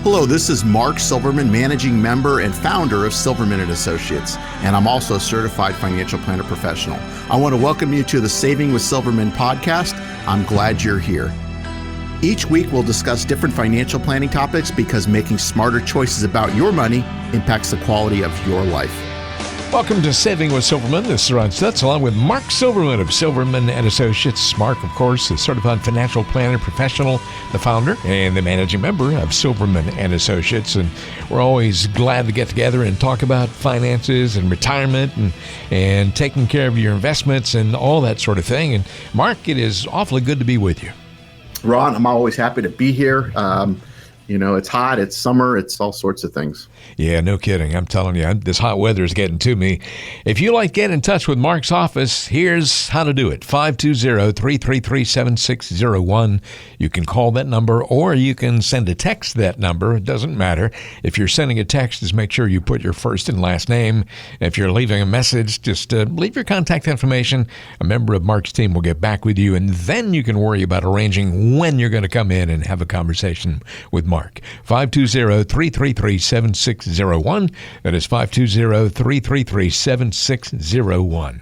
Hello, this is Mark Silverman, managing member and founder of Silverman & Associates, and I'm also a certified financial planner professional. I want to welcome you to the Saving with Silverman podcast. I'm glad you're here. Each week, we'll discuss different financial planning topics because making smarter choices about your money impacts the quality of your life. Welcome to Saving with Silverman. This is Ron Stutz, along with Mark Silverman of Silverman & Associates. Mark, of course, is certified financial planner professional, the founder and the managing member of Silverman & Associates. And we're always glad to get together and talk about finances and retirement and taking care of your investments and all that sort of thing. And Mark, it is awfully good to be with you. Ron, I'm always happy to be here. It's hot, it's summer, it's all sorts of things. Yeah, no kidding. I'm telling you, this hot weather is getting to me. If you like to get in touch with Mark's office, here's how to do it. 520-333-7601. You can call that number or you can send a text to that number. It doesn't matter. If you're sending a text, just make sure you put your first and last name. If you're leaving a message, just leave your contact information. A member of Mark's team will get back with you, and then you can worry about arranging when you're going to come in and have a conversation with Mark. 520-333-7601. That is 520-333-7601.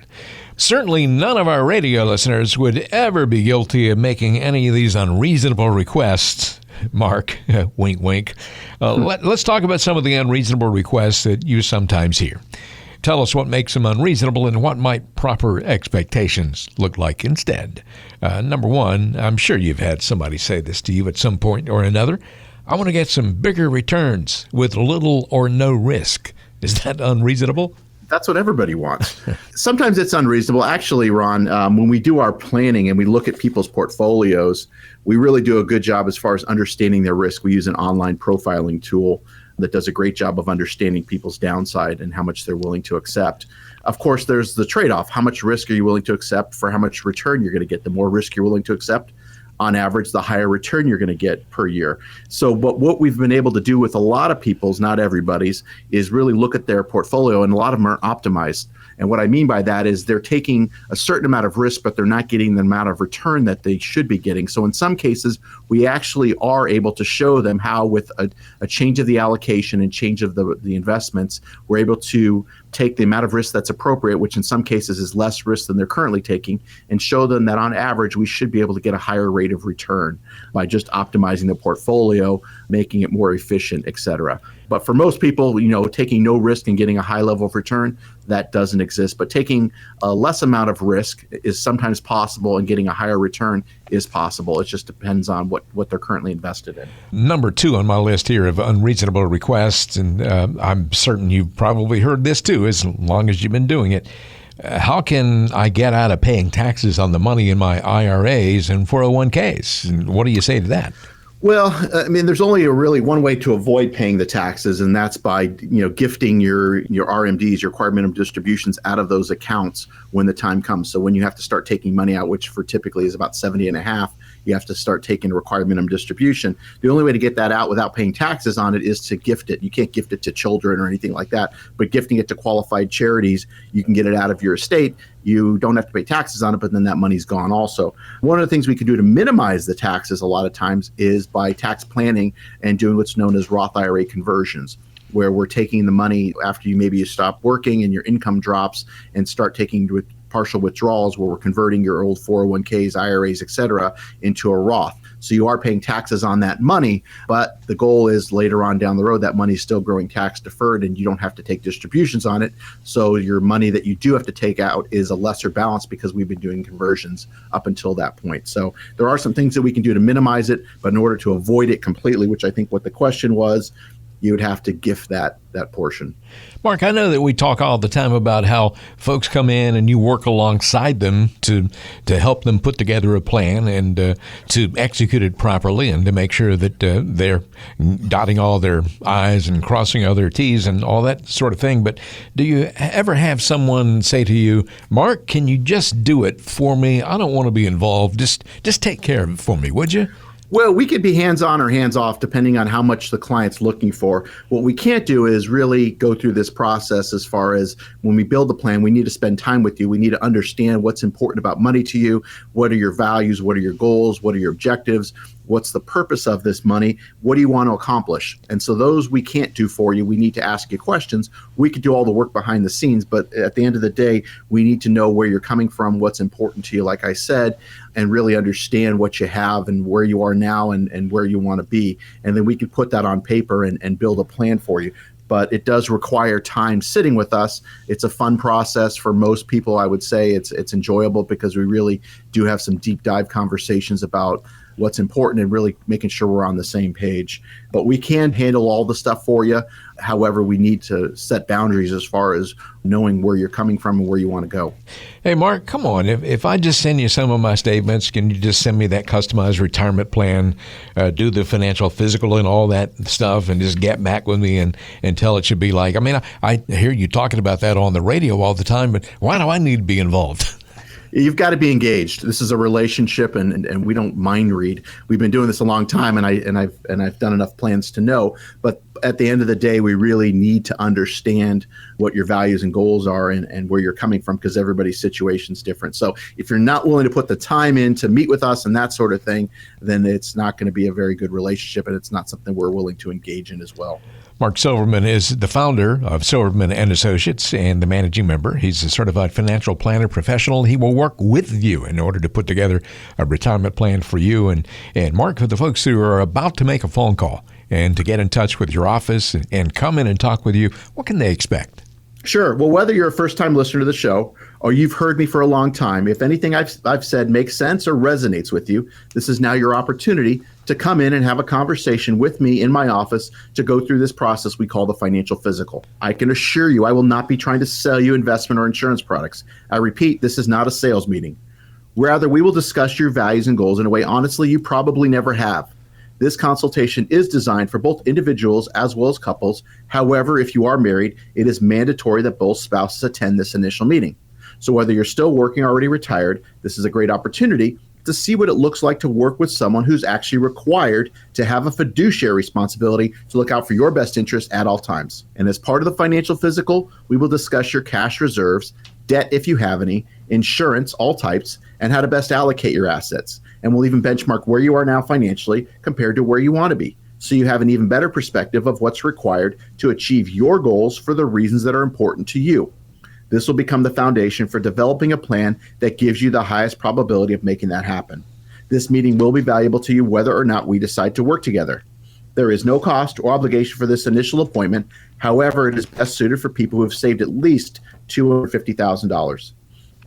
Certainly none of our radio listeners would ever be guilty of making any of these unreasonable requests. Mark, wink, wink. Let's talk about some of the unreasonable requests that you sometimes hear. Tell us what makes them unreasonable and what might proper expectations look like instead. Number one, I'm sure you've had somebody say this to you at some point or another. I want to get some bigger returns with little or no risk. Is that unreasonable? That's what everybody wants. Sometimes it's unreasonable. Actually, Ron, when we do our planning and we look at people's portfolios, we really do a good job as far as understanding their risk. We use an online profiling tool that does a great job of understanding people's downside and how much they're willing to accept. Of course, there's the trade-off. How much risk are you willing to accept for how much return you're going to get? The more risk you're willing to accept, on average, the higher return you're going to get per year. So, but what we've been able to do with a lot of people's, not everybody's, is really look at their portfolio, and a lot of them are optimized. And what I mean by that is they're taking a certain amount of risk, but they're not getting the amount of return that they should be getting. So in some cases, we actually are able to show them how with a change of the allocation and change of the investments, we're able to take the amount of risk that's appropriate, which in some cases is less risk than they're currently taking, and show them that on average, we should be able to get a higher rate of return by just optimizing the portfolio, making it more efficient, et cetera. But for most people, taking no risk and getting a high level of return, that doesn't exist. But taking a less amount of risk is sometimes possible, and getting a higher return is possible. It just depends on what they're currently invested in. Number two on my list here of unreasonable requests, and I'm certain you've probably heard this too, as long as you've been doing it. How can I get out of paying taxes on the money in my IRAs and 401ks? And what do you say to that? Well, there's only really one way to avoid paying the taxes, and that's by, gifting your RMDs, your required minimum distributions, out of those accounts when the time comes. So when you have to start taking money out, which for typically is about 70 and a half, you have to start taking a required minimum distribution. The only way to get that out without paying taxes on it is to gift it. You can't gift it to children or anything like that, but gifting it to qualified charities, you can get it out of your estate. You don't have to pay taxes on it, but then that money's gone also. One of the things we can do to minimize the taxes a lot of times is by tax planning and doing what's known as Roth IRA conversions, where we're taking the money after you stop working and your income drops and start taking partial withdrawals, where we're converting your old 401ks, IRAs, et cetera, into a Roth. So you are paying taxes on that money, but the goal is later on down the road, that money is still growing tax deferred and you don't have to take distributions on it. So your money that you do have to take out is a lesser balance because we've been doing conversions up until that point. So there are some things that we can do to minimize it, but in order to avoid it completely, which I think what the question was, you would have to gift that portion. Mark, I know that we talk all the time about how folks come in and you work alongside them to help them put together a plan and to execute it properly and to make sure that they're dotting all their I's and crossing all their T's and all that sort of thing. But do you ever have someone say to you, Mark, can you just do it for me? I don't want to be involved. Just take care of it for me, would you? Well, we could be hands-on or hands-off depending on how much the client's looking for. What we can't do is really go through this process as far as when we build the plan, we need to spend time with you. We need to understand what's important about money to you. What are your values? What are your goals? What are your objectives? What's the purpose of this money? What do you want to accomplish? And so those we can't do for you. We need to ask you questions. We could do all the work behind the scenes, but at the end of the day, we need to know where you're coming from, what's important to you, like I said, and really understand what you have and where you are now and where you want to be. And then we can put that on paper and build a plan for you. But it does require time sitting with us. It's a fun process for most people. I would say it's enjoyable because we really do have some deep dive conversations about what's important and really making sure we're on the same page. But we can handle all the stuff for you. However, we need to set boundaries as far as knowing where you're coming from and where you want to go. Hey, Mark, come on. If I just send you some of my statements, can you just send me that customized retirement plan, do the financial physical and all that stuff, and just get back with me and tell it should be like? I mean, I hear you talking about that on the radio all the time, but why do I need to be involved? You've got to be engaged. This is a relationship, and we don't mind read. We've been doing this a long time, and I've done enough plans to know. But at the end of the day, we really need to understand what your values and goals are and where you're coming from, because everybody's situation is different. So if you're not willing to put the time in to meet with us and that sort of thing, then it's not going to be a very good relationship, and it's not something we're willing to engage in as well. Mark Silverman is the founder of Silverman and Associates and the managing member. He's a certified financial planner professional. He will work with you in order to put together a retirement plan for you. And Mark, for the folks who are about to make a phone call and to get in touch with your office and come in and talk with you, what can they expect? Sure. Well, whether you're a first-time listener to the show or you've heard me for a long time, if anything I've said makes sense or resonates with you, this is now your opportunity to come in and have a conversation with me in my office to go through this process we call the financial physical. I can assure you I will not be trying to sell you investment or insurance products. I repeat, this is not a sales meeting. Rather, we will discuss your values and goals in a way, honestly, you probably never have. This consultation is designed for both individuals as well as couples. However, if you are married, it is mandatory that both spouses attend this initial meeting. So whether you're still working or already retired, this is a great opportunity to see what it looks like to work with someone who's actually required to have a fiduciary responsibility to look out for your best interest at all times. And as part of the financial physical, we will discuss your cash reserves, debt if you have any, insurance, all types, and how to best allocate your assets. And we'll even benchmark where you are now financially compared to where you want to be, so you have an even better perspective of what's required to achieve your goals for the reasons that are important to you. This will become the foundation for developing a plan that gives you the highest probability of making that happen. This meeting will be valuable to you whether or not we decide to work together. There is no cost or obligation for this initial appointment. However, it is best suited for people who have saved at least $250,000.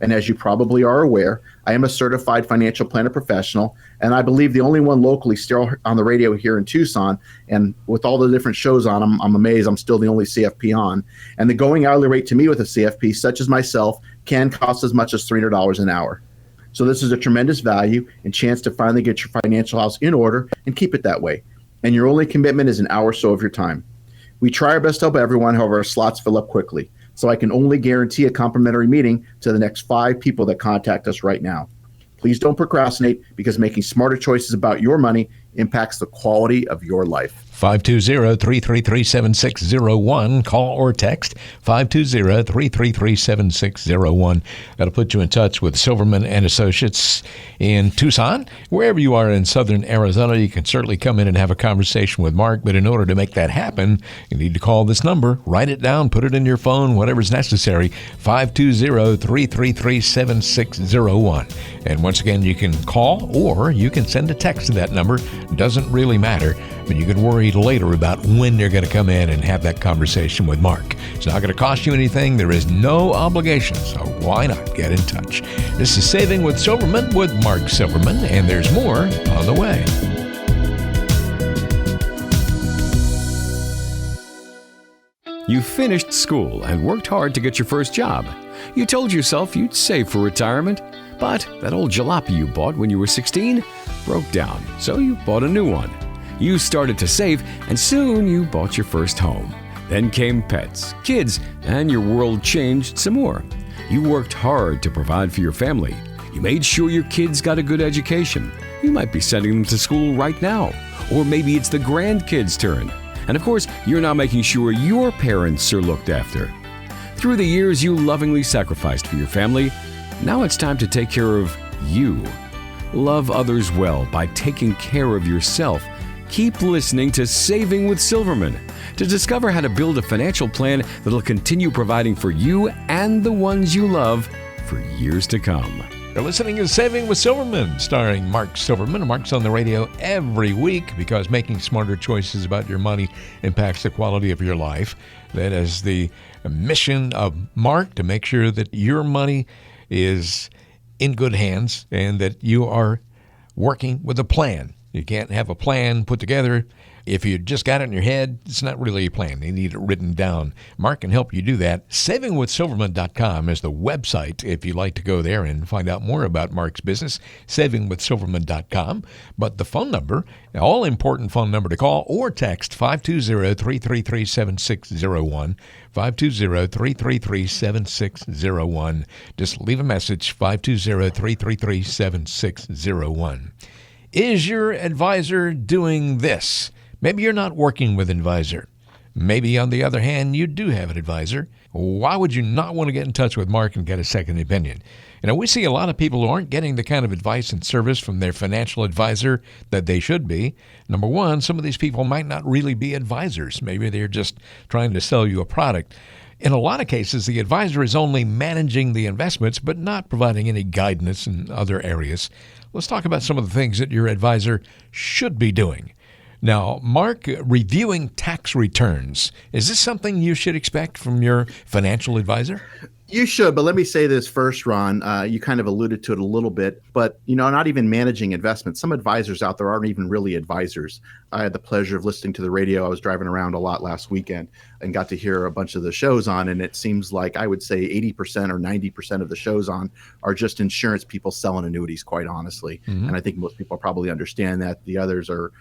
And as you probably are aware, I am a certified financial planner professional, and I believe the only one locally still on the radio here in Tucson. And with all the different shows on, I'm amazed I'm still the only CFP on. And the going hourly rate to me with a CFP, such as myself, can cost as much as $300 an hour. So this is a tremendous value and chance to finally get your financial house in order and keep it that way. And your only commitment is an hour or so of your time. We try our best to help everyone, however, our slots fill up quickly. So I can only guarantee a complimentary meeting to the next 5 people that contact us right now. Please don't procrastinate, because making smarter choices about your money impacts the quality of your life. 520-333-7601. Call or text 520-333-7601. That'll put you in touch with Silverman and Associates in Tucson. Wherever you are in southern Arizona, you can certainly come in and have a conversation with Mark. But in order to make that happen, you need to call this number. Write it down. Put it in your phone, whatever's necessary. 520-333-7601. And once again, you can call or you can send a text to that number. Doesn't really matter, but you can worry later about when you're going to come in and have that conversation with Mark. It's not going to cost you anything. There is no obligation, so why not get in touch? This is Saving with Silverman with Mark Silverman, and there's more on the way. You finished school and worked hard to get your first job. You told yourself you'd save for retirement, but that old jalopy you bought when you were 16 broke down, so you bought a new one. You started to save, and soon you bought your first home. Then came pets, kids, and your world changed some more. You worked hard to provide for your family. You made sure your kids got a good education. You might be sending them to school right now, or maybe it's the grandkids' turn. And of course, you're now making sure your parents are looked after. Through the years you lovingly sacrificed for your family, now it's time to take care of you. Love others well by taking care of yourself. Keep listening to Saving with Silverman to discover how to build a financial plan that'll continue providing for you and the ones you love for years to come. You're listening to Saving with Silverman, starring Mark Silverman. Mark's on the radio every week because making smarter choices about your money impacts the quality of your life. That is the mission of Mark, to make sure that your money is in good hands and that you are working with a plan. You can't have a plan put together if you just got it in your head. It's not really a plan. You need it written down. Mark can help you do that. SavingWithSilverman.com is the website if you'd like to go there and find out more about Mark's business, SavingWithSilverman.com. But the phone number, all-important phone number to call or text, 520-333-7601, 520-333-7601. Just leave a message, 520-333-7601. Is your advisor doing this? Maybe you're not working with an advisor. Maybe, on the other hand, you do have an advisor. Why would you not want to get in touch with Mark and get a second opinion? You know, we see a lot of people who aren't getting the kind of advice and service from their financial advisor that they should be. Number one, some of these people might not really be advisors. Maybe they're just trying to sell you a product. In a lot of cases, the advisor is only managing the investments, but not providing any guidance in other areas. Let's talk about some of the things that your advisor should be doing. Now, Mark, reviewing tax returns. Is this something you should expect from your financial advisor? You should, but let me say this first, Ron. You kind of alluded to it a little bit, but not even managing investments. Some advisors out there aren't even really advisors. I had the pleasure of listening to the radio. I was driving around a lot last weekend and got to hear a bunch of the shows on, and it seems like I would say 80% or 90% of the shows on are just insurance people selling annuities, quite honestly. Mm-hmm. And I think most people probably understand that. The others are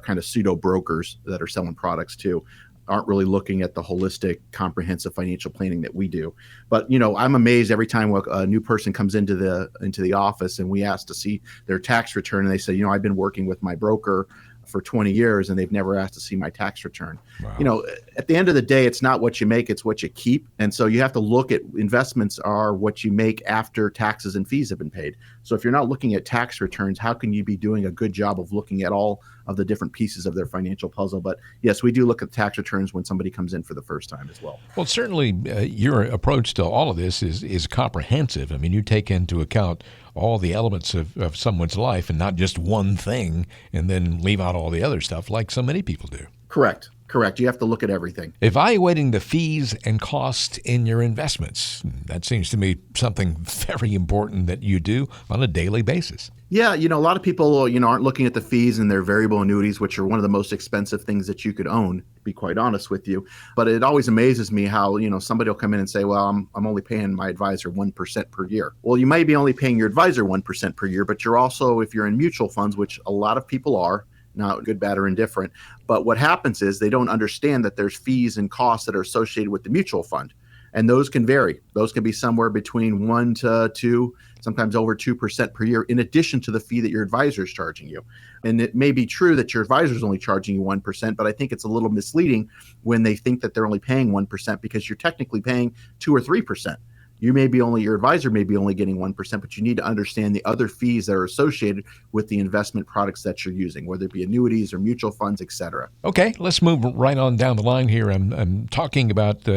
kind of pseudo brokers that are selling products too. Aren't really looking at the holistic, comprehensive financial planning that we do. But I'm amazed every time a new person comes into the office and we ask to see their tax return, and they say, I've been working with my broker for 20 years and they've never asked to see my tax return. Wow. At the end of the day, it's not what you make, it's what you keep. And so you have to look at investments are what you make after taxes and fees have been paid. So if you're not looking at tax returns, how can you be doing a good job of looking at all of the different pieces of their financial puzzle? But yes, we do look at tax returns when somebody comes in for the first time as well. Well, certainly your approach to all of this is comprehensive. I mean, you take into account all the elements of someone's life and not just one thing and then leave out all the other stuff like so many people do. Correct. You have to look at everything. Evaluating the fees and costs in your investments. That seems to me something very important that you do on a daily basis. Yeah, a lot of people, aren't looking at the fees in their variable annuities, which are one of the most expensive things that you could own, to be quite honest with you. But it always amazes me how, somebody will come in and say, well, I'm only paying my advisor 1% per year. Well, you may be only paying your advisor 1% per year, but you're also, if you're in mutual funds, which a lot of people are, not good, bad, or indifferent. But what happens is they don't understand that there's fees and costs that are associated with the mutual fund. And those can vary. Those can be somewhere between 1 to 2, sometimes over 2% per year, in addition to the fee that your advisor is charging you. And it may be true that your advisor is only charging you 1%, but I think it's a little misleading when they think that they're only paying 1% because you're technically paying 2 or 3%. Your advisor may be only getting 1%, but you need to understand the other fees that are associated with the investment products that you're using, whether it be annuities or mutual funds, et cetera. Okay, let's move right on down the line here. I'm talking about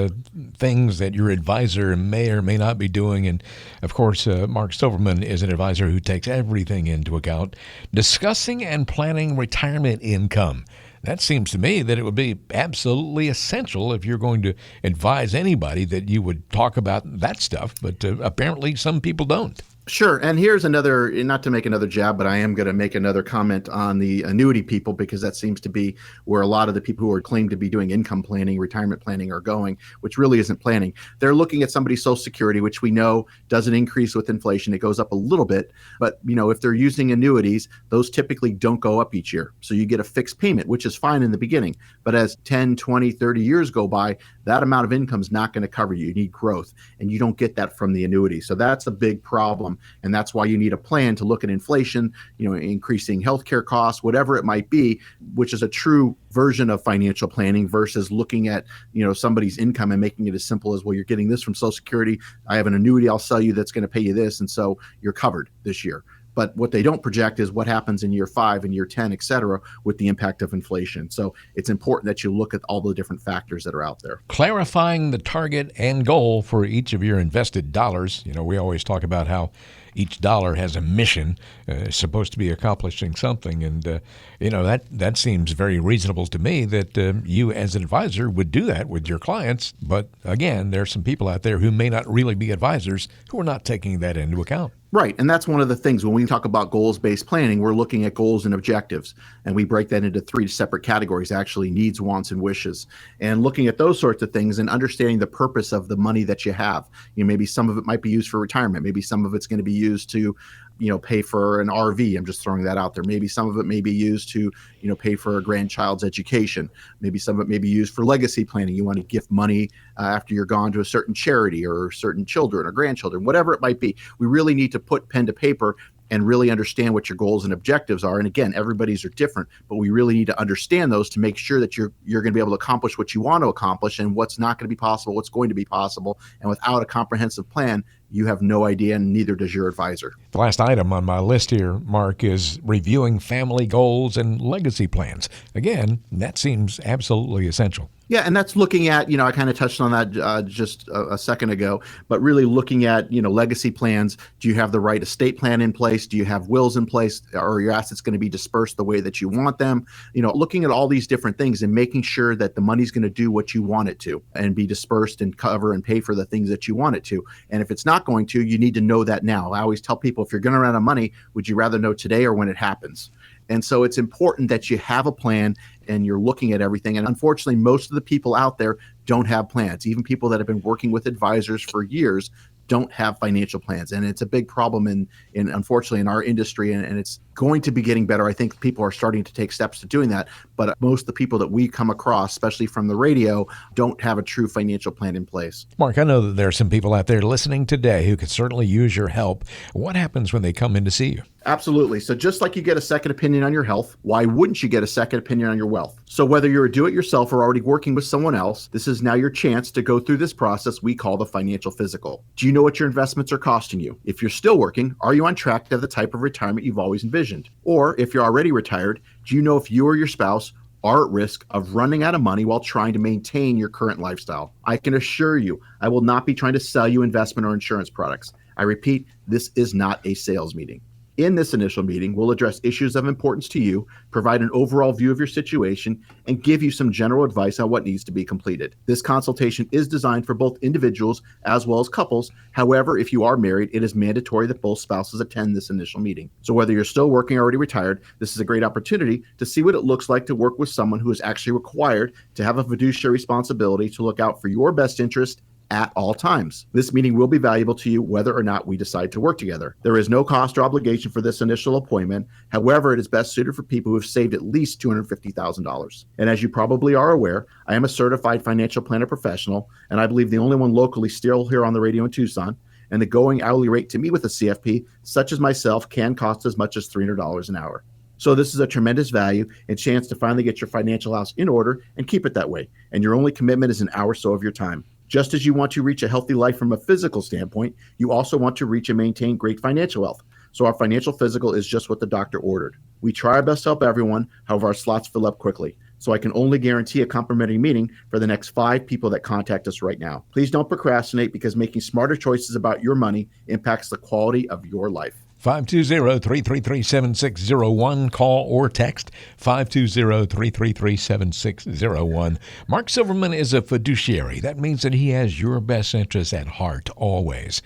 things that your advisor may or may not be doing. And of course, Mark Silverman is an advisor who takes everything into account. Discussing and planning retirement income. That seems to me that it would be absolutely essential if you're going to advise anybody that you would talk about that stuff, but apparently some people don't. Sure. And here's another, not to make another jab, but I am going to make another comment on the annuity people, because that seems to be where a lot of the people who are claimed to be doing income planning, retirement planning are going, which really isn't planning. They're looking at somebody's Social Security, which we know doesn't increase with inflation. It goes up a little bit. But, if they're using annuities, those typically don't go up each year. So you get a fixed payment, which is fine in the beginning. But as 10, 20, 30 years go by, that amount of income is not going to cover you. You need growth, and you don't get that from the annuity. So that's a big problem. And that's why you need a plan to look at inflation, increasing healthcare costs, whatever it might be, which is a true version of financial planning versus looking at, somebody's income and making it as simple as, well, you're getting this from Social Security. I have an annuity I'll sell you that's going to pay you this. And so you're covered this year. But what they don't project is what happens in year 5 and year 10, et cetera, with the impact of inflation. So it's important that you look at all the different factors that are out there. Clarifying the target and goal for each of your invested dollars. We always talk about how each dollar has a mission, supposed to be accomplishing something. And, that seems very reasonable to me that you as an advisor would do that with your clients. But again, there are some people out there who may not really be advisors who are not taking that into account. Right. And that's one of the things when we talk about goals-based planning, we're looking at goals and objectives. And we break that into 3 separate categories, actually needs, wants, and wishes. And looking at those sorts of things and understanding the purpose of the money that you have. Maybe some of it might be used for retirement. Maybe some of it's going to be used to pay for an RV. I'm just throwing that out there. Maybe some of it may be used to, pay for a grandchild's education. Maybe some of it may be used for legacy planning. You want to gift money after you're gone to a certain charity or certain children or grandchildren, whatever it might be. We really need to put pen to paper and really understand what your goals and objectives are. And again, everybody's are different, but we really need to understand those to make sure that you're going to be able to accomplish what you want to accomplish and what's not going to be possible, what's going to be possible. And without a comprehensive plan, you have no idea, and neither does your advisor. The last item on my list here, Mark, is reviewing family goals and legacy plans. Again, that seems absolutely essential. Yeah, and that's looking at, I kind of touched on that just a second ago, but really looking at, legacy plans. Do you have the right estate plan in place? Do you have wills in place? Are your assets going to be dispersed the way that you want them? Looking at all these different things and making sure that the money's going to do what you want it to and be dispersed and cover and pay for the things that you want it to. And if it's not going to, you need to know that now. I always tell people, if you're going to run out of money, would you rather know today or when it happens? And so it's important that you have a plan and you're looking at everything. And unfortunately, most of the people out there don't have plans. Even people that have been working with advisors for years don't have financial plans. And it's a big problem in unfortunately in our industry. And it's going to be getting better. I think people are starting to take steps to doing that. But most of the people that we come across, especially from the radio, don't have a true financial plan in place. Mark, I know that there are some people out there listening today who could certainly use your help. What happens when they come in to see you? Absolutely. So just like you get a second opinion on your health, why wouldn't you get a second opinion on your wealth? So whether you're a do-it-yourself or already working with someone else, this is now your chance to go through this process we call the financial physical. Do you know what your investments are costing you? If you're still working, are you on track to have the type of retirement you've always envisioned? Or if you're already retired, do you know if you or your spouse are at risk of running out of money while trying to maintain your current lifestyle? I can assure you, I will not be trying to sell you investment or insurance products. I repeat, this is not a sales meeting. In this initial meeting, we'll address issues of importance to you, provide an overall view of your situation, and give you some general advice on what needs to be completed. This consultation is designed for both individuals as well as couples. However, if you are married, it is mandatory that both spouses attend this initial meeting. So whether you're still working or already retired, this is a great opportunity to see what it looks like to work with someone who is actually required to have a fiduciary responsibility to look out for your best interest at all times. This meeting will be valuable to you whether or not we decide to work together. There is no cost or obligation for this initial appointment. However, it is best suited for people who have saved at least $250,000. And as you probably are aware, I am a certified financial planner professional, and I believe the only one locally still here on the radio in Tucson. And the going hourly rate to meet with a CFP, such as myself, can cost as much as $300 an hour. So this is a tremendous value and chance to finally get your financial house in order and keep it that way. And your only commitment is an hour or so of your time. Just as you want to reach a healthy life from a physical standpoint, you also want to reach and maintain great financial health. So our financial physical is just what the doctor ordered. We try our best to help everyone, however our slots fill up quickly. So I can only guarantee a complimentary meeting for the next 5 people that contact us right now. Please don't procrastinate because making smarter choices about your money impacts the quality of your life. 520-333-7601. Call or text 520-333-7601. Mark Silverman is a fiduciary. That means that he has your best interests at heart always.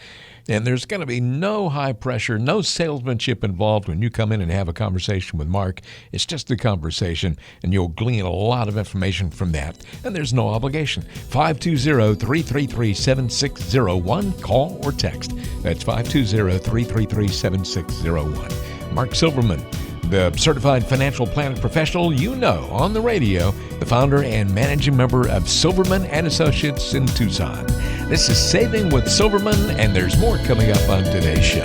And there's going to be no high pressure, no salesmanship involved when you come in and have a conversation with Mark. It's just a conversation, and you'll glean a lot of information from that. And there's no obligation. 520-333-7601. Call or text. That's 520-333-7601. Mark Silverman, the certified financial planner professional you know on the radio, the founder and managing member of Silverman & Associates in Tucson. This is Saving with Silverman, and there's more coming up on today's show.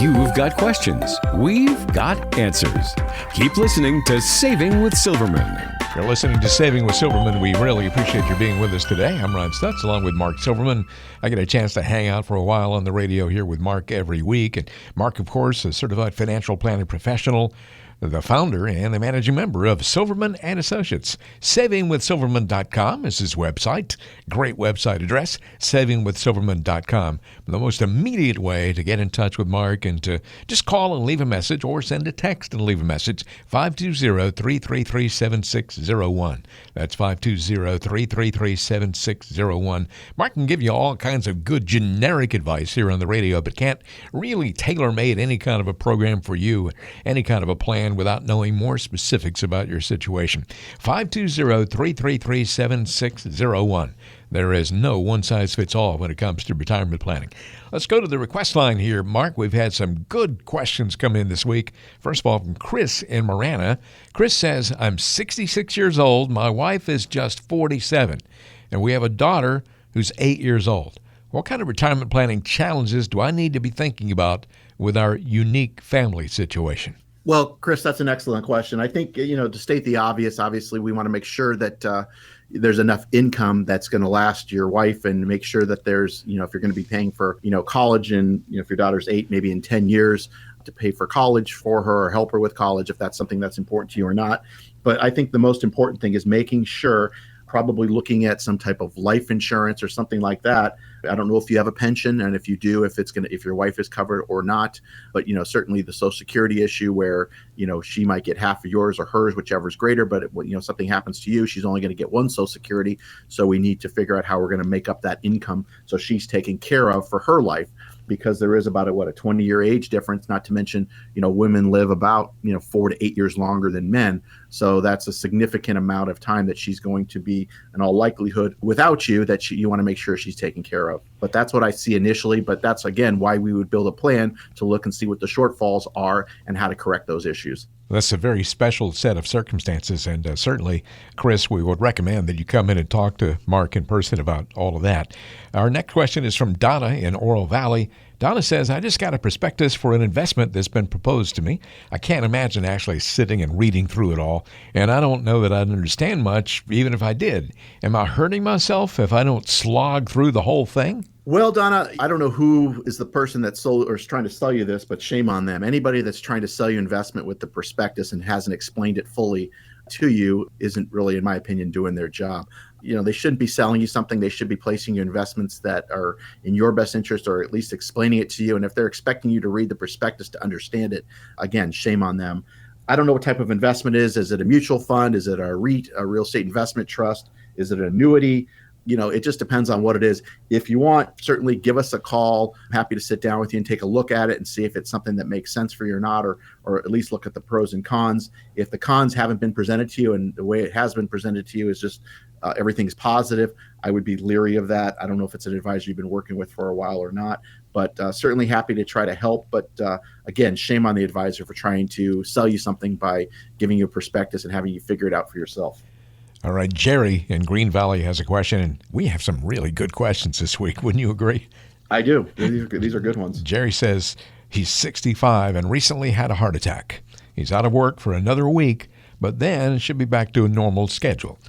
You've got questions. We've got answers. Keep listening to Saving with Silverman. You're listening to Saving with Silverman. We really appreciate your being with us today. I'm Ron Stutz, along with Mark Silverman. I get a chance to hang out for a while on the radio here with Mark every week. And Mark, of course, a certified financial planning professional, the founder and the managing member of Silverman and Associates. SavingWithSilverman.com is his website. Great website address, SavingWithSilverman.com. The most immediate way to get in touch with Mark and to just call and leave a message or send a text and leave a message, 520-333-7601. That's 520-333-7601. Mark can give you all kinds of good generic advice here on the radio, but can't really tailor-made any kind of a program for you, any kind of a plan without knowing more specifics about your situation. 520-333-7601. There is no one-size-fits-all when it comes to retirement planning. Let's go to the request line here, Mark. We've had some good questions come in this week. First of all, from Chris in Marana. Chris says, I'm 66 years old. My wife is just 47, and we have a daughter who's 8 years old. What kind of retirement planning challenges do I need to be thinking about with our unique family situation? Well, Chris, that's an excellent question. I think, to state the obvious, obviously, we want to make sure that there's enough income that's going to last your wife, and make sure that there's, if you're going to be paying for, college, and, if your daughter's 8, maybe in 10 years, to pay for college for her or help her with college, if that's something that's important to you or not. But I think the most important thing is making sure, probably looking at some type of life insurance or something like that. I don't know if you have a pension, and if you do, if your wife is covered or not, but certainly the Social Security issue where she might get half of yours or hers, whichever is greater, but something happens to you, she's only going to get one Social Security, so we need to figure out how we're going to make up that income so she's taken care of for her life, because there is about a 20-year age difference, not to mention women live about 4 to 8 years longer than men, so that's a significant amount of time that she's going to be, in all likelihood, without you, that you want to make sure she's taken care of. But that's what I see initially. But that's, again, why we would build a plan to look and see what the shortfalls are and how to correct those issues. That's a very special set of circumstances. And certainly, Chris, we would recommend that you come in and talk to Mark in person about all of that. Our next question is from Donna in Oro Valley. Donna says, I just got a prospectus for an investment that's been proposed to me. I can't imagine actually sitting and reading through it all, and I don't know that I'd understand much, even if I did. Am I hurting myself if I don't slog through the whole thing? Well, Donna, I don't know who is the person that sold or is trying to sell you this, but shame on them. Anybody that's trying to sell you investment with the prospectus and hasn't explained it fully to you isn't really, in my opinion, doing their job. They shouldn't be selling you something. They should be placing you investments that are in your best interest, or at least explaining it to you. And if they're expecting you to read the prospectus to understand it, again, shame on them. I don't know what type of investment it is. Is it a mutual fund? Is it a REIT, a real estate investment trust? Is it an annuity? It just depends on what it is. If you want, certainly give us a call. I'm happy to sit down with you and take a look at it and see if it's something that makes sense for you or not, or at least look at the pros and cons. If the cons haven't been presented to you and the way it has been presented to you is just everything's positive, I would be leery of that. I don't know if it's an advisor you've been working with for a while or not, but certainly happy to try to help. But again, shame on the advisor for trying to sell you something by giving you a prospectus and having you figure it out for yourself. All right, Jerry in Green Valley has a question, and we have some really good questions this week. Wouldn't you agree? I do. These are good ones. Jerry says he's 65 and recently had a heart attack. He's out of work for another week, but then should be back to a normal schedule.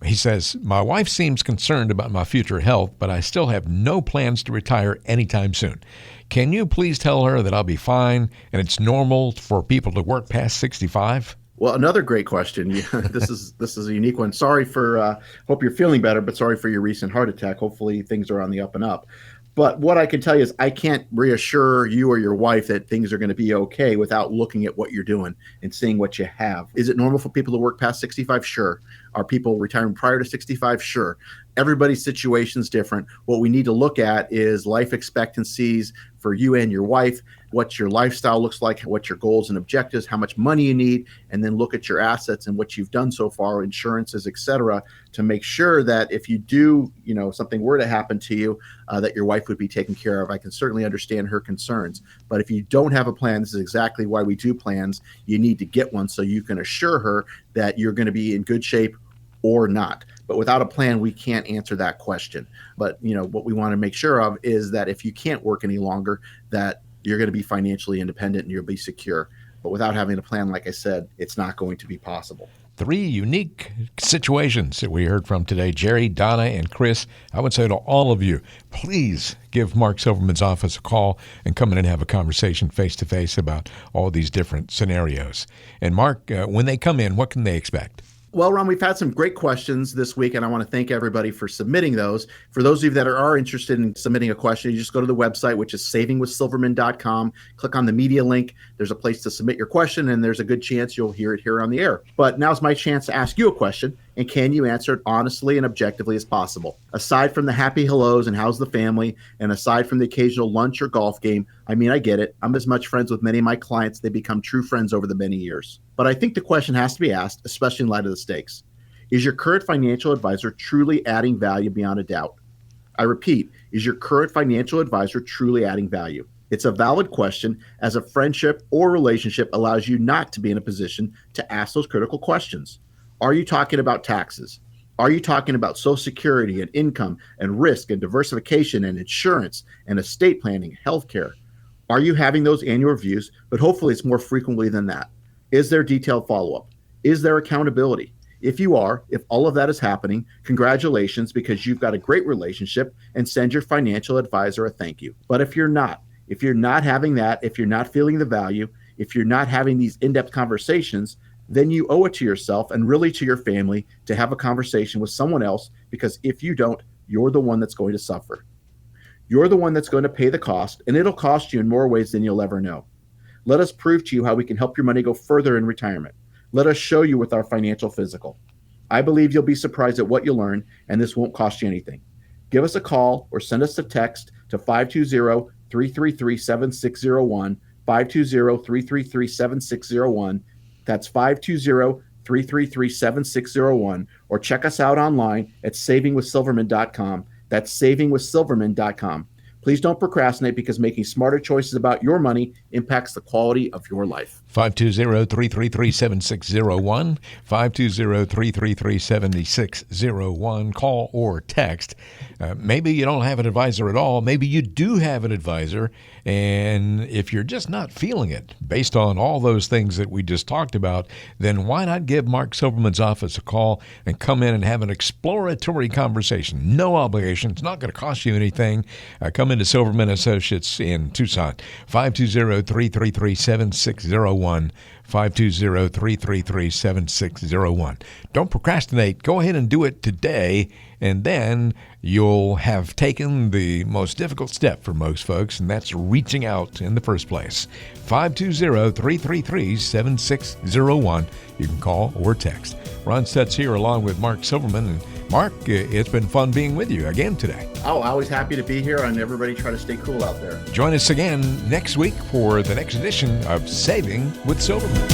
He says, my wife seems concerned about my future health, but I still have no plans to retire anytime soon. Can you please tell her that I'll be fine and it's normal for people to work past 65? Well, another great question. This is a unique one. Sorry for, hope you're feeling better, but sorry for your recent heart attack. Hopefully things are on the up and up. But what I can tell you is I can't reassure you or your wife that things are going to be okay without looking at what you're doing and seeing what you have. Is it normal for people to work past 65? Sure. Are people retiring prior to 65? Sure. Everybody's situation is different. What we need to look at is life expectancies for you and your wife, what your lifestyle looks like, what your goals and objectives, how much money you need, and then look at your assets and what you've done so far, insurances, et cetera, to make sure that if you do, something were to happen to you, that your wife would be taken care of. I can certainly understand her concerns. But if you don't have a plan, this is exactly why we do plans. You need to get one so you can assure her that you're going to be in good shape or not. But without a plan, we can't answer that question. But, what we want to make sure of is that if you can't work any longer, that you're going to be financially independent and you'll be secure. But without having a plan, like I said, it's not going to be possible. three unique situations that we heard from today. Jerry, Donna, and Chris, I would say to all of you, please give Mark Silverman's office a call and come in and have a conversation face-to-face about all these different scenarios. And Mark, when they come in, what can they expect? Well, Ron, we've had some great questions this week, and I want to thank everybody for submitting those. For those of you that are interested in submitting a question, you just go to the website, which is savingwithsilverman.com. Click on the media link. There's a place to submit your question, and there's a good chance you'll hear it here on the air. But now's my chance to ask you a question, and can you answer it honestly and objectively as possible? Aside from the happy hellos and how's the family, and aside from the occasional lunch or golf game, I mean, I get it. I'm as much friends with many of my clients. They become true friends over the many years. But I think the question has to be asked, especially in light of the stakes. Is your current financial advisor truly adding value beyond a doubt? I repeat, is your current financial advisor truly adding value? It's a valid question, as a friendship or relationship allows you not to be in a position to ask those critical questions. Are you talking about taxes? Are you talking about Social Security and income and risk and diversification and insurance and estate planning, healthcare? Are you having those annual reviews? But hopefully it's more frequently than that. Is there detailed follow-up? Is there accountability? If you are, if all of that is happening, congratulations, because you've got a great relationship, and send your financial advisor a thank you. But if you're not having that, if you're not feeling the value, if you're not having these in-depth conversations, then you owe it to yourself and really to your family to have a conversation with someone else, because if you don't, you're the one that's going to suffer. You're the one that's going to pay the cost, and it'll cost you in more ways than you'll ever know. Let us prove to you how we can help your money go further in retirement. Let us show you with our financial physical. I believe you'll be surprised at what you'll learn, and this won't cost you anything. Give us a call or send us a text to 520-333-7601, 520-333-7601. That's 520-333-7601, or check us out online at savingwithsilverman.com. That's savingwithsilverman.com. Please don't procrastinate, because making smarter choices about your money impacts the quality of your life. 520-333-7601, 520-333-7601. Call or text. Maybe you don't have an advisor at all. Maybe you do have an advisor, and if you're just not feeling it based on all those things that we just talked about, then why not give Mark Silverman's office a call and come in and have an exploratory conversation? No obligation. It's not going to cost you anything. Come into Silverman Associates in Tucson, 520-333-7601, 520-333-7601. Don't procrastinate. Go ahead and do it today, and then you'll have taken the most difficult step for most folks, and that's reaching out in the first place. 520-333-7601. You can call or text. Ron Stutz here along with Mark Silverman. And Mark, it's been fun being with you again today. Oh, always happy to be here, and everybody try to stay cool out there. Join us again next week for the next edition of Saving with Silverman.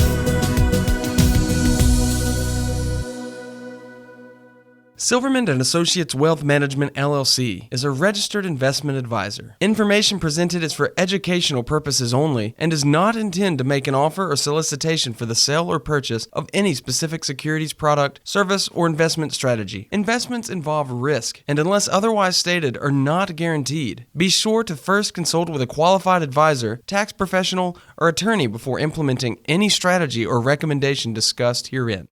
Silverman & Associates Wealth Management, LLC is a registered investment advisor. Information presented is for educational purposes only and does not intend to make an offer or solicitation for the sale or purchase of any specific securities, product, service, or investment strategy. Investments involve risk and, unless otherwise stated, are not guaranteed. Be sure to first consult with a qualified advisor, tax professional, or attorney before implementing any strategy or recommendation discussed herein.